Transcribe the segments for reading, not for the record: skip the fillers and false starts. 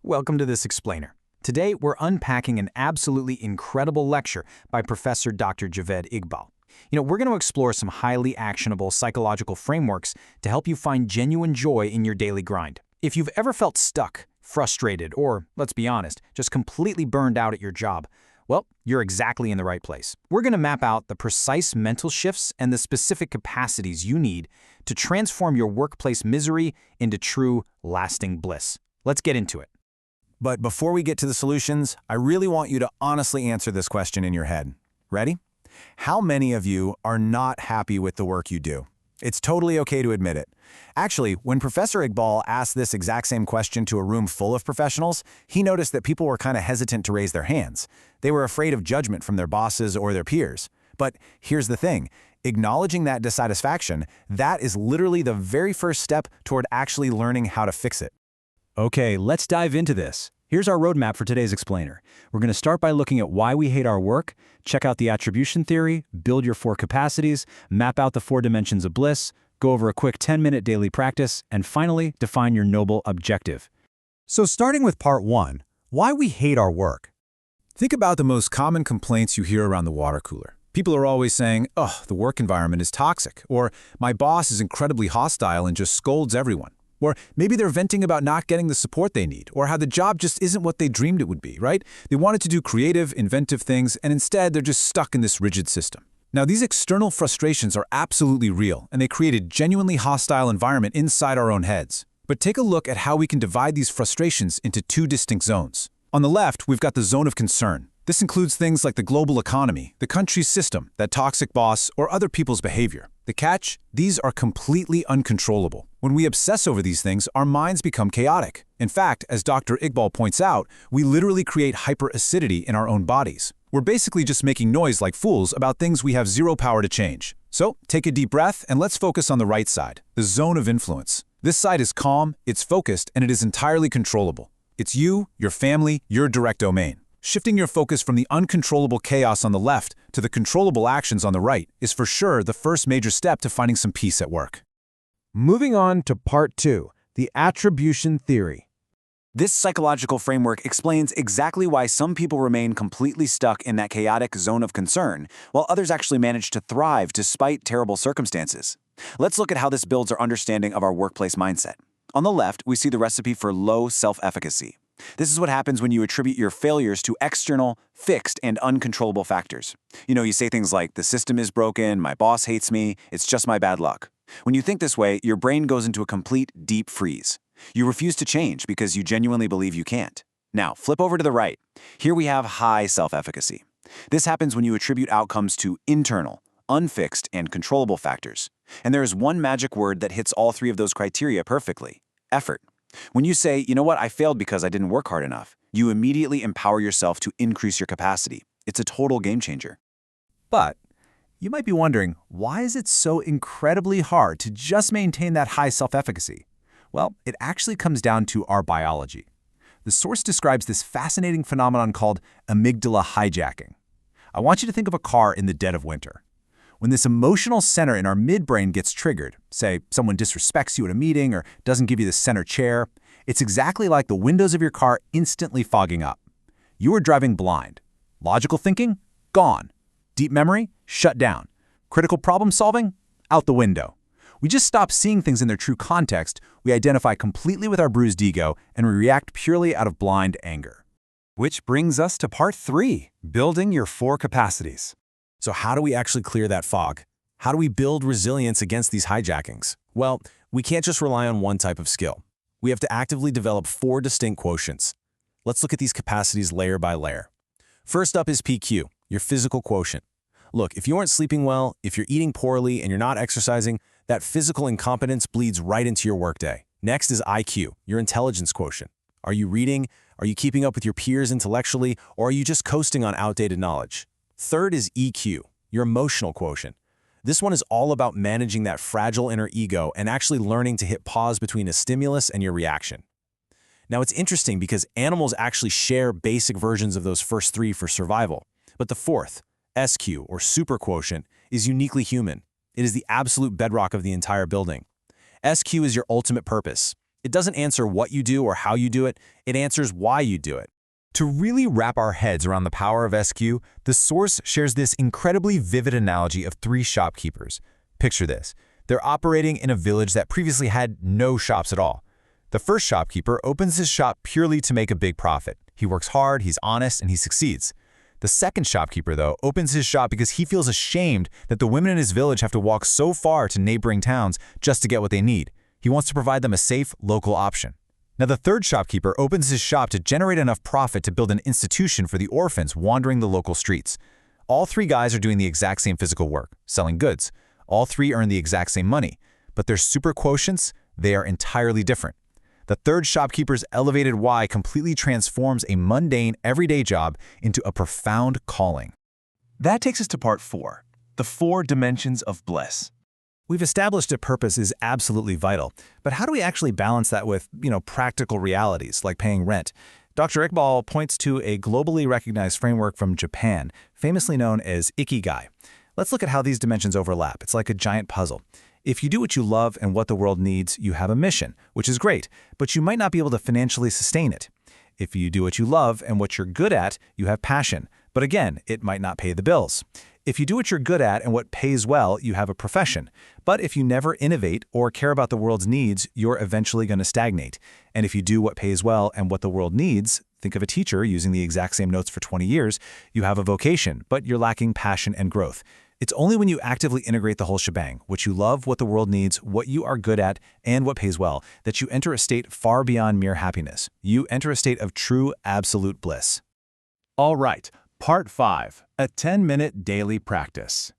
Welcome to this explainer. Today, we're unpacking an absolutely incredible lecture by Professor Dr. Javed Iqbal. We're going to explore some highly actionable psychological frameworks to help you find genuine joy in your daily grind. If you've ever felt stuck, frustrated, or, let's be honest, just completely burned out at your job, well, you're exactly in the right place. We're going to map out the precise mental shifts and the specific capacities you need to transform your workplace misery into true, lasting bliss. Let's get into it. But before we get to the solutions, I really want you to honestly answer this question in your head. Ready? How many of you are not happy with the work you do? It's totally okay to admit it. Actually, when Professor Iqbal asked this exact same question to a room full of professionals, he noticed that people were kind of hesitant to raise their hands. They were afraid of judgment from their bosses or their peers. But here's the thing. Acknowledging that dissatisfaction, that is literally the very first step toward actually learning how to fix it. Okay, let's dive into this. Here's our roadmap for today's explainer. We're going to start by looking at why we hate our work, check out the attribution theory, build your 4 capacities, map out the 4 dimensions of bliss, go over a quick 10-minute daily practice, and finally, define your noble objective. So starting with part 1, why we hate our work. Think about the most common complaints you hear around the water cooler. People are always saying, "Oh, the work environment is toxic," or "My boss is incredibly hostile and just scolds everyone." Or maybe they're venting about not getting the support they need, or how the job just isn't what they dreamed it would be, right? They wanted to do creative, inventive things, and instead they're just stuck in this rigid system. Now, these external frustrations are absolutely real, and they create a genuinely hostile environment inside our own heads. But take a look at how we can divide these frustrations into 2 distinct zones. On the left, we've got the zone of concern. This includes things like the global economy, the country's system, that toxic boss, or other people's behavior. The catch? These are completely uncontrollable. When we obsess over these things, our minds become chaotic. In fact, as Dr. Iqbal points out, we literally create hyperacidity in our own bodies. We're basically just making noise like fools about things we have zero power to change. So, take a deep breath and let's focus on the right side, the zone of influence. This side is calm, it's focused, and it is entirely controllable. It's you, your family, your direct domain. Shifting your focus from the uncontrollable chaos on the left to the controllable actions on the right is for sure the first major step to finding some peace at work. Moving on to part 2, the attribution theory. This psychological framework explains exactly why some people remain completely stuck in that chaotic zone of concern, while others actually manage to thrive despite terrible circumstances. Let's look at how this builds our understanding of our workplace mindset. On the left, we see the recipe for low self-efficacy. This is what happens when you attribute your failures to external, fixed, and uncontrollable factors. You say things like, "The system is broken, my boss hates me, it's just my bad luck." When you think this way, your brain goes into a complete deep freeze. You refuse to change because you genuinely believe you can't. Now, flip over to the right. Here we have high self-efficacy. This happens when you attribute outcomes to internal, unfixed, and controllable factors. And there is one magic word that hits all 3 of those criteria perfectly: effort. When you say, "You know what, I failed because I didn't work hard enough," you immediately empower yourself to increase your capacity. It's a total game changer. But you might be wondering, why is it so incredibly hard to just maintain that high self-efficacy? Well, it actually comes down to our biology. The source describes this fascinating phenomenon called amygdala hijacking. I want you to think of a car in the dead of winter. When this emotional center in our midbrain gets triggered, say someone disrespects you at a meeting or doesn't give you the center chair, it's exactly like the windows of your car instantly fogging up. You are driving blind. Logical thinking? Gone. Deep memory? Shut down. Critical problem solving? Out the window. We just stop seeing things in their true context, we identify completely with our bruised ego, and we react purely out of blind anger. Which brings us to part 3, building your 4 capacities. So how do we actually clear that fog? How do we build resilience against these hijackings? Well, we can't just rely on one type of skill. We have to actively develop 4 distinct quotients. Let's look at these capacities layer by layer. First up is PQ, your physical quotient. Look, if you aren't sleeping well, if you're eating poorly, and you're not exercising, that physical incompetence bleeds right into your workday. Next is IQ, your intelligence quotient. Are you reading? Are you keeping up with your peers intellectually? Or are you just coasting on outdated knowledge? Third is EQ, your emotional quotient. This one is all about managing that fragile inner ego and actually learning to hit pause between a stimulus and your reaction. Now, it's interesting because animals actually share basic versions of those first 3 for survival. But the fourth, SQ, or super quotient, is uniquely human. It is the absolute bedrock of the entire building. SQ is your ultimate purpose. It doesn't answer what you do or how you do it, it answers why you do it. To really wrap our heads around the power of SQ, the source shares this incredibly vivid analogy of three shopkeepers. Picture this. They're operating in a village that previously had no shops at all. The first shopkeeper opens his shop purely to make a big profit. He works hard, he's honest, and he succeeds. The second shopkeeper, though, opens his shop because he feels ashamed that the women in his village have to walk so far to neighboring towns just to get what they need. He wants to provide them a safe, local option. Now, the third shopkeeper opens his shop to generate enough profit to build an institution for the orphans wandering the local streets. All three guys are doing the exact same physical work, selling goods. All three earn the exact same money, but their super quotients, they are entirely different. The third shopkeeper's elevated why completely transforms a mundane, everyday job into a profound calling. That takes us to part 4, the 4 dimensions of bliss. We've established a purpose is absolutely vital, but how do we actually balance that with, practical realities like paying rent? Dr. Iqbal points to a globally recognized framework from Japan, famously known as Ikigai. Let's look at how these dimensions overlap. It's like a giant puzzle. If you do what you love and what the world needs, you have a mission, which is great, but you might not be able to financially sustain it. If you do what you love and what you're good at, you have passion, but again, it might not pay the bills. If you do what you're good at and what pays well, you have a profession. But if you never innovate or care about the world's needs, you're eventually going to stagnate. And if you do what pays well and what the world needs, think of a teacher using the exact same notes for 20 years, you have a vocation, but you're lacking passion and growth. It's only when you actively integrate the whole shebang, what you love, what the world needs, what you are good at, and what pays well, that you enter a state far beyond mere happiness. You enter a state of true, absolute bliss. All right, part 5, a 10-minute daily practice.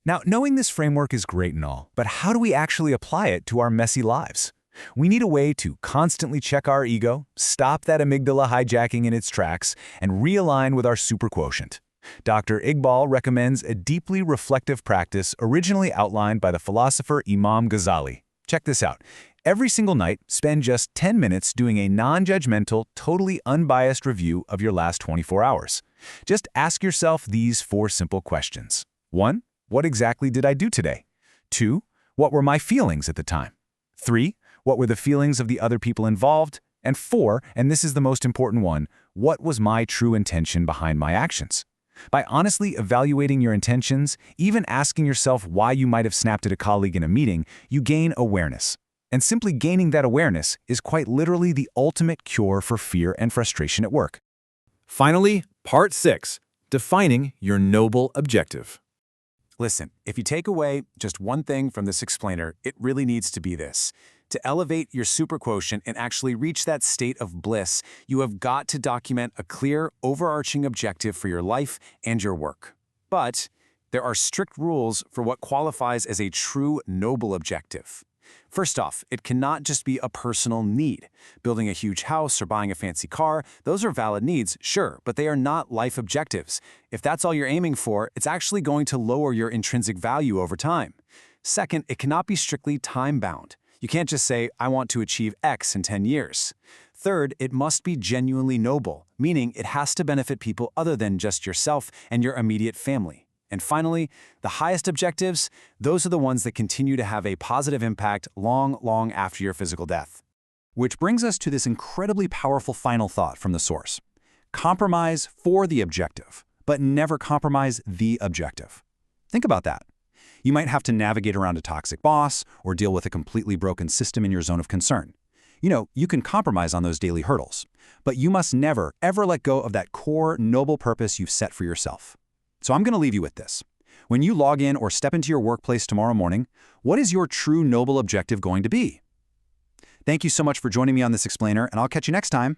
Now, knowing this framework is great and all, but how do we actually apply it to our messy lives? We need a way to constantly check our ego, stop that amygdala hijacking in its tracks, and realign with our superquotient. Dr. Iqbal recommends a deeply reflective practice originally outlined by the philosopher Imam Ghazali. Check this out. Every single night, spend just 10 minutes doing a non-judgmental, totally unbiased review of your last 24 hours. Just ask yourself these 4 simple questions. 1. What exactly did I do today? 2. What were my feelings at the time? 3. What were the feelings of the other people involved? And 4, and this is the most important one, what was my true intention behind my actions? By honestly evaluating your intentions, even asking yourself why you might have snapped at a colleague in a meeting, you gain awareness. And simply gaining that awareness is quite literally the ultimate cure for fear and frustration at work. Finally, part 6, defining your noble objective. Listen, if you take away just one thing from this explainer, it really needs to be this. To elevate your superquotient and actually reach that state of bliss, you have got to document a clear, overarching objective for your life and your work. But there are strict rules for what qualifies as a true noble objective. First off, it cannot just be a personal need. Building a huge house or buying a fancy car, those are valid needs, sure, but they are not life objectives. If that's all you're aiming for, it's actually going to lower your intrinsic value over time. Second, it cannot be strictly time-bound. You can't just say, I want to achieve X in 10 years. Third, it must be genuinely noble, meaning it has to benefit people other than just yourself and your immediate family. And finally, the highest objectives, those are the ones that continue to have a positive impact long after your physical death. Which brings us to this incredibly powerful final thought from the source. Compromise for the objective, but never compromise the objective. Think about that. You might have to navigate around a toxic boss or deal with a completely broken system in your zone of concern. You can compromise on those daily hurdles, but you must never, ever let go of that core, noble purpose you've set for yourself. So I'm going to leave you with this. When you log in or step into your workplace tomorrow morning, what is your true noble objective going to be? Thank you so much for joining me on this explainer, and I'll catch you next time.